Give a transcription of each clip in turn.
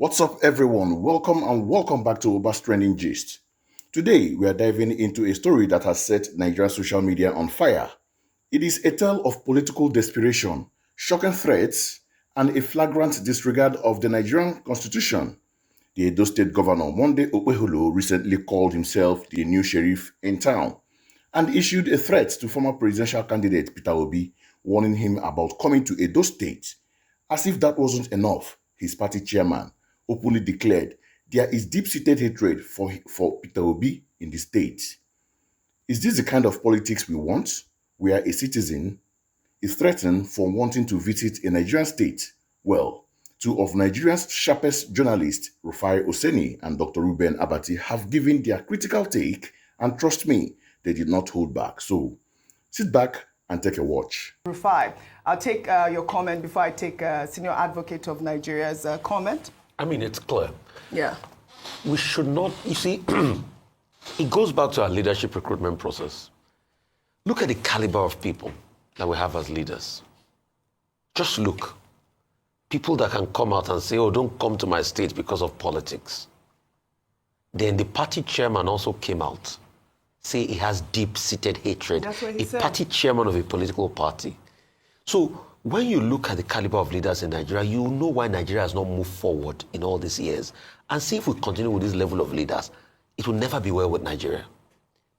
What's up, everyone? Welcome back to Oba's Trending Gist. Today, we are diving into a story that has set Nigerian social media on fire. It is a tale of political desperation, shocking threats, and a flagrant disregard of the Nigerian constitution. The Edo State Governor, Monday Okpebholo, recently called himself the new sheriff in town and issued a threat to former presidential candidate Peter Obi, warning him about coming to Edo State. As if that wasn't enough, his party chairman openly declared there is deep-seated hatred for Peter Obi in the state. Is this the kind of politics we want, where a citizen is threatened for wanting to visit a Nigerian state? Well, two of Nigeria's sharpest journalists, Rufai Oseni and Dr. Reuben Abati, have given their critical take, and trust me, they did not hold back. So sit back and take a watch. Rufai, I'll take your comment before I take Senior Advocate of Nigeria's comment. I mean, it's clear. Yeah. We should not, you see, it goes back to our leadership recruitment process. Look at the caliber of people that we have as leaders. Just look. People that can come out and say, oh, don't come to my state because of politics. Then the party chairman also came out, say he has deep-seated hatred. That's what he said. Party chairman of a political party. So when you look at the caliber of leaders in Nigeria, you know why Nigeria has not moved forward in all these years. And see, if we continue with this level of leaders, it will never be well with Nigeria.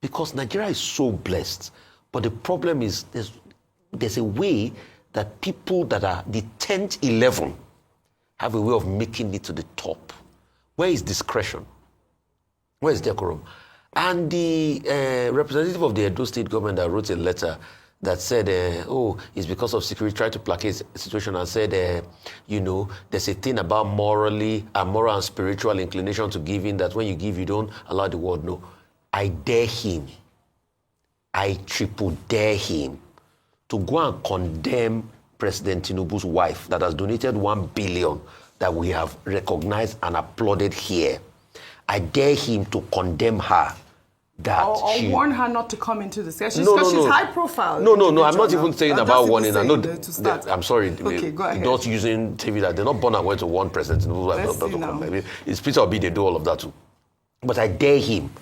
Because Nigeria is so blessed. But the problem is there's a way that people that are the 10th, 11 have a way of making it to the top. Where is discretion? Where is decorum? And the representative of the Edo State government that wrote a letter that said, it's because of security, tried to placate the situation and said, there's a thing about moral and spiritual inclination to giving, that when you give, you don't allow the world know. I dare him, I triple dare him to go and condemn President Tinubu's wife that has donated 1 billion that we have recognized and applauded here. I dare him to condemn her. Or warn her not to come into the session. No, she's high profile. No, I'm not even saying about warning her. No, I'm sorry. Okay, go ahead. Not using TV that they're not born and went to warn President Tinubu. It's Peter Obi, they do all of that too. But I dare him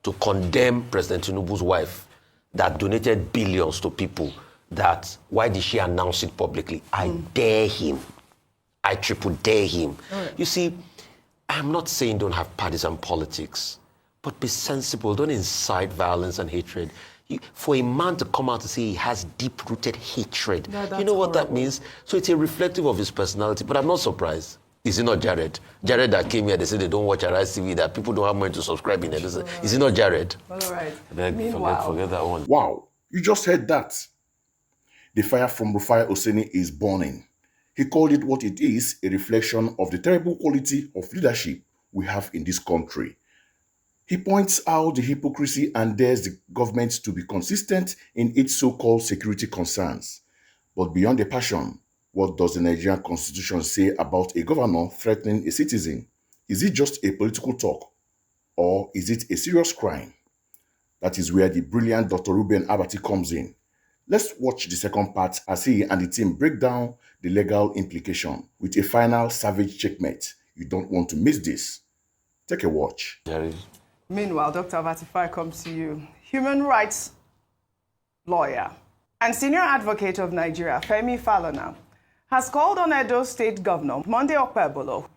to condemn President Tinubu's wife that donated billions to people. That why did she announce it publicly? I dare him. I triple dare him. Right. You see, I'm not saying don't have partisan politics, but be sensible. Don't incite violence and hatred. For a man to come out and say he has deep-rooted hatred, you know what that means? So it's a reflective of his personality. But I'm not surprised. Is it not Jared? Jared that came here, they say they don't watch Arise TV, that people don't have money to subscribe in it. Is it not Jared? All right. Forget that one. Wow, you just heard that. The fire from Rufai Oseni is burning. He called it what it is, a reflection of the terrible quality of leadership we have in this country. He points out the hypocrisy and dares the government to be consistent in its so-called security concerns. But beyond the passion, what does the Nigerian constitution say about a governor threatening a citizen? Is it just a political talk, or is it a serious crime? That is where the brilliant Dr. Reuben Abati comes in. Let's watch the second part as he and the team break down the legal implication with a final savage checkmate. You don't want to miss this. Take a watch. Meanwhile, Dr. Abati, if I come to you, human rights lawyer and senior advocate of Nigeria, Femi Falana, has called on Edo State Governor Monday Okpebholo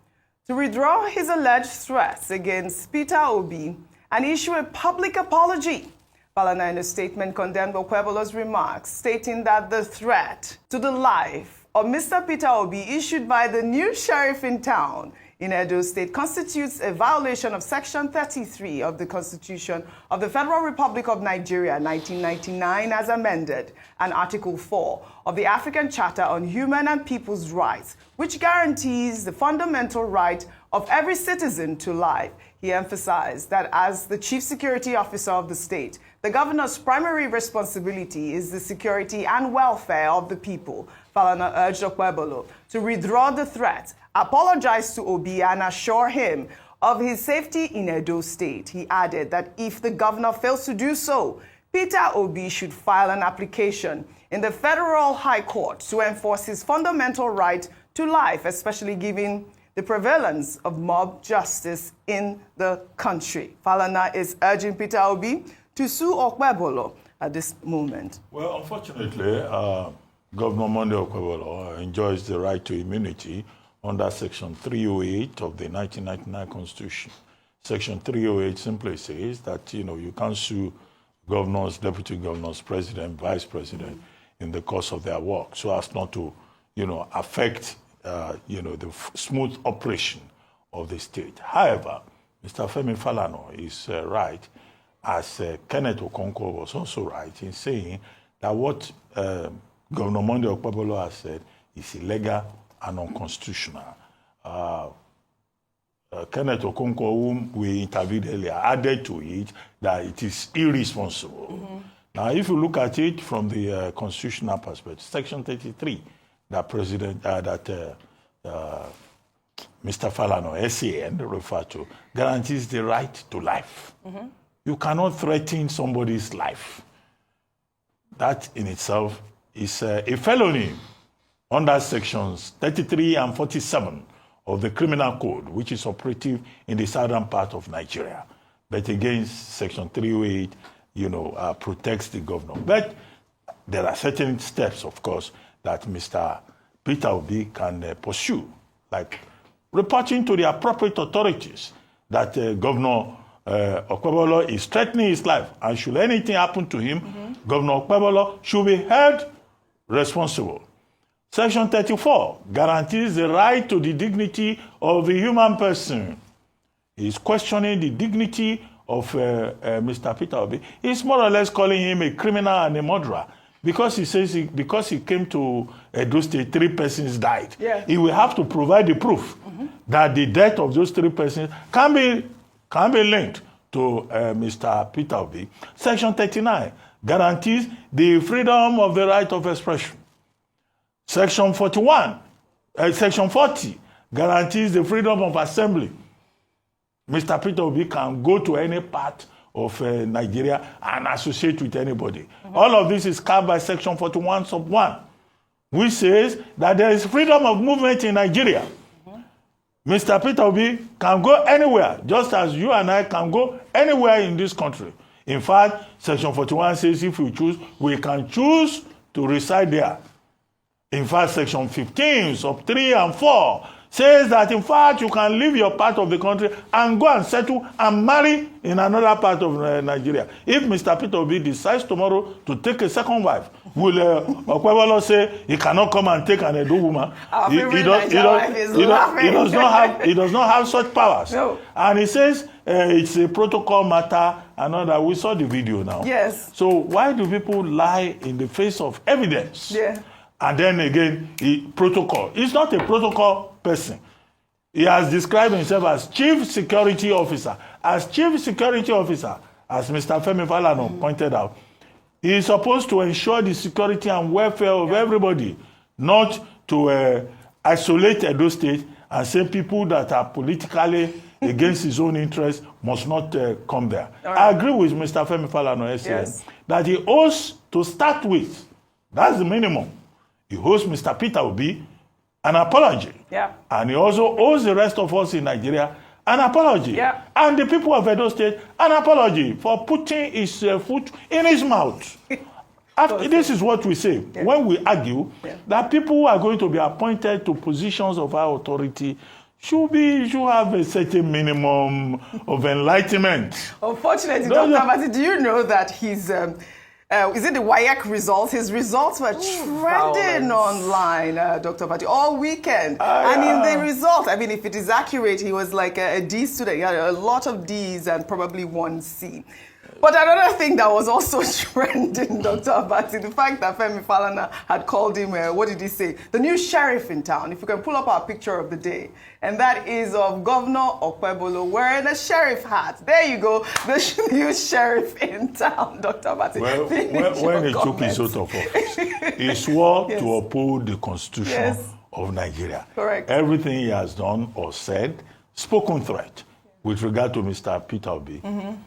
to withdraw his alleged threats against Peter Obi and issue a public apology. Falana, in a statement, condemned Okpebholo's remarks, stating that the threat to the life of Mr. Peter Obi issued by the new sheriff in town in Edo State constitutes a violation of Section 33 of the Constitution of the Federal Republic of Nigeria, 1999, as amended, and Article 4 of the African Charter on Human and People's Rights, which guarantees the fundamental right of every citizen to life. He emphasized that as the chief security officer of the state, the governor's primary responsibility is the security and welfare of the people. Falana urged Okpebholo to withdraw the threat, apologize to Obi, and assure him of his safety in Edo State. He added that if the governor fails to do so, Peter Obi should file an application in the Federal High Court to enforce his fundamental right to life, especially given the prevalence of mob justice in the country. Falana is urging Peter Obi to sue Okpebholo at this moment. Well, unfortunately, Governor Monday Okpebholo enjoys the right to immunity under Section 308 of the 1999 Constitution. Section 308 simply says that, you can't sue governors, deputy governors, president, vice president in the course of their work so as not to, affect, the smooth operation of the state. However, Mr. Femi Falana is right, as Kenneth Okonkwo was also right in saying that what Governor Monday Okpebholo has said is illegal and unconstitutional. Kenneth Okonkwo, whom we interviewed earlier, added to it that it is irresponsible. Now, if you look at it from the constitutional perspective, Section 33, that Mr. Falana, SAN, referred to, guarantees the right to life. You cannot threaten somebody's life. That in itself is a felony under Sections 33 and 47 of the Criminal Code, which is operative in the southern part of Nigeria. But against Section 308, protects the governor. But there are certain steps, of course, that Mr. Peter Obi can pursue, like reporting to the appropriate authorities that Governor Okpebholo is threatening his life, and should anything happen to him, Governor Okpebholo should be held responsible. Section 34 guarantees the right to the dignity of a human person. He's questioning the dignity of Mr. Peter Obi. He's more or less calling him a criminal and a murderer because he says because he came to Edo State, 3 persons died. Yeah. He will have to provide the proof that the death of those 3 persons can be linked to Mr. Peter Obi. Section 39 guarantees the freedom of the right of expression. Section 40 guarantees the freedom of assembly. Mr. Peter Obi can go to any part of Nigeria and associate with anybody. All of this is covered by Section 41 sub 1, which says that there is freedom of movement in Nigeria. Mr. Peter Obi can go anywhere, just as you and I can go anywhere in this country. In fact, Section 41 says if we choose, we can choose to reside there. In fact, Section 15, sub 3 and 4 says that, in fact, you can leave your part of the country and go and settle and marry in another part of Nigeria. If Mr. Peter Obi decides tomorrow to take a second wife, will Okpebholo say he cannot come and take an Edo woman? He does not have such powers. No. And he says it's a protocol matter and all that. We saw the video now. Yes. So why do people lie in the face of evidence? Yeah. And then again, protocol. He's not a protocol person. He has described himself as Chief Security Officer. As Chief Security Officer, as Mr. Femi Falana pointed out, he is supposed to ensure the security and welfare of everybody, not to isolate Edo State and say people that are politically against his own interests must not come there. Right. I agree with Mr. Femi Falana, that he owes, to start with, that's the minimum. He owes Mr. Peter Obi an apology. Yeah. And he also owes the rest of us in Nigeria an apology. Yeah. And the people of Edo State an apology for putting his foot in his mouth. This is what we say when we argue that people who are going to be appointed to positions of high authority should have a certain minimum of enlightenment. Unfortunately, Dr. Abati, do you know that his is it the WAEC results? His results were trending online, Dr. Abati, all weekend. And in the results, I mean, if it is accurate, he was like a D student. He had a lot of Ds and probably 1 C. But another thing that was also trending, Dr. Abati, the fact that Femi Falana had called him, what did he say? The new sheriff in town. If you can pull up our picture of the day. And that is of Governor Okpebholo wearing a sheriff hat. There you go, the new sheriff in town, Dr. Abati. Well, when he took his oath of office, he swore to uphold the Constitution of Nigeria. Correct. Everything he has done or said, spoken threat, with regard to Mr. Peter Obi,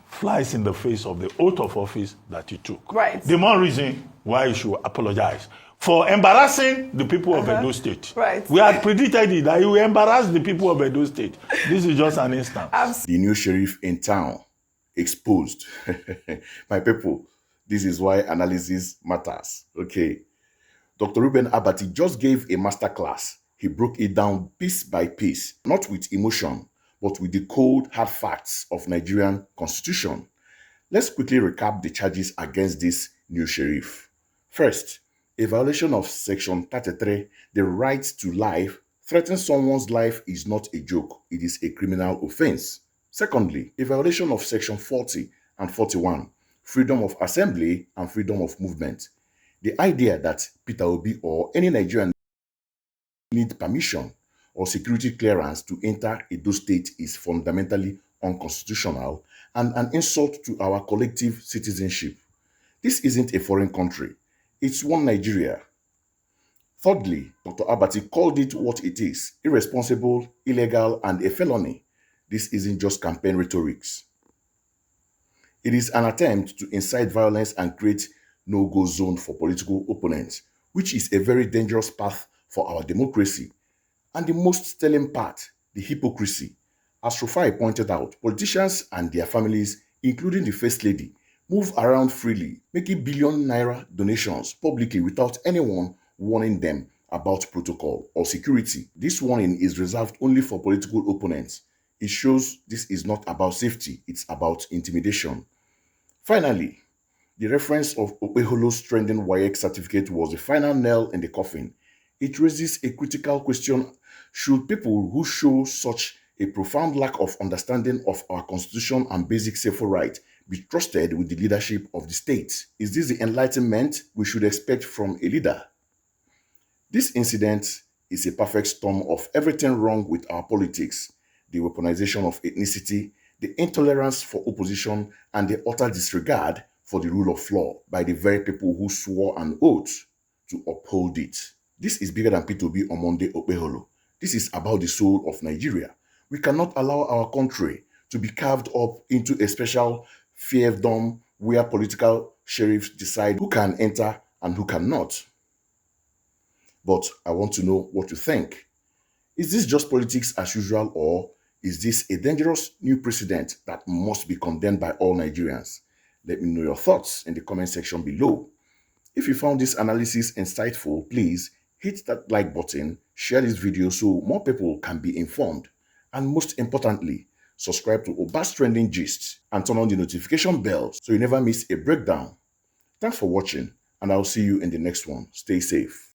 flies in the face of the oath of office that he took. Right. The more reason why he should apologize for embarrassing the people of Edo State. Right. We had predicted it, that he will embarrass the people of Edo State. This is just an instance. The new sheriff in town exposed. My people, this is why analysis matters. Okay. Dr. Reuben Abati just gave a masterclass. He broke it down piece by piece, not with emotion, but with the cold, hard facts of Nigerian constitution. Let's quickly recap the charges against this new sheriff. First, a violation of Section 33, the right to life. Threatening someone's life is not a joke. It is a criminal offense. Secondly, a violation of Section 40 and 41, freedom of assembly and freedom of movement. The idea that Peter Obi or any Nigerian need permission or security clearance to enter Edo State is fundamentally unconstitutional and an insult to our collective citizenship. This isn't a foreign country. It's one Nigeria. Thirdly, Dr. Abati called it what it is: irresponsible, illegal, and a felony. This isn't just campaign rhetorics. It is an attempt to incite violence and create no-go zone for political opponents, which is a very dangerous path for our democracy. And the most telling part, the hypocrisy. As Rufai pointed out, politicians and their families, including the First Lady, move around freely, making billion-naira donations publicly without anyone warning them about protocol or security. This warning is reserved only for political opponents. It shows this is not about safety, it's about intimidation. Finally, the reference of Okpebholo's trending WAEC certificate was the final nail in the coffin. It raises a critical question: should people who show such a profound lack of understanding of our constitution and basic civil rights be trusted with the leadership of the state? Is this the enlightenment we should expect from a leader? This incident is a perfect storm of everything wrong with our politics: the weaponization of ethnicity, the intolerance for opposition, and the utter disregard for the rule of law by the very people who swore an oath to uphold it. This is bigger than Peter Obi on Monday Okpebholo. This is about the soul of Nigeria. We cannot allow our country to be carved up into a special fiefdom where political sheriffs decide who can enter and who cannot. But I want to know what you think. Is this just politics as usual, or is this a dangerous new precedent that must be condemned by all Nigerians? Let me know your thoughts in the comment section below. If you found this analysis insightful, please hit that like button, share this video so more people can be informed, and most importantly, subscribe to Oba's Trending Gist and turn on the notification bell so you never miss a breakdown. Thanks for watching, and I'll see you in the next one. Stay safe.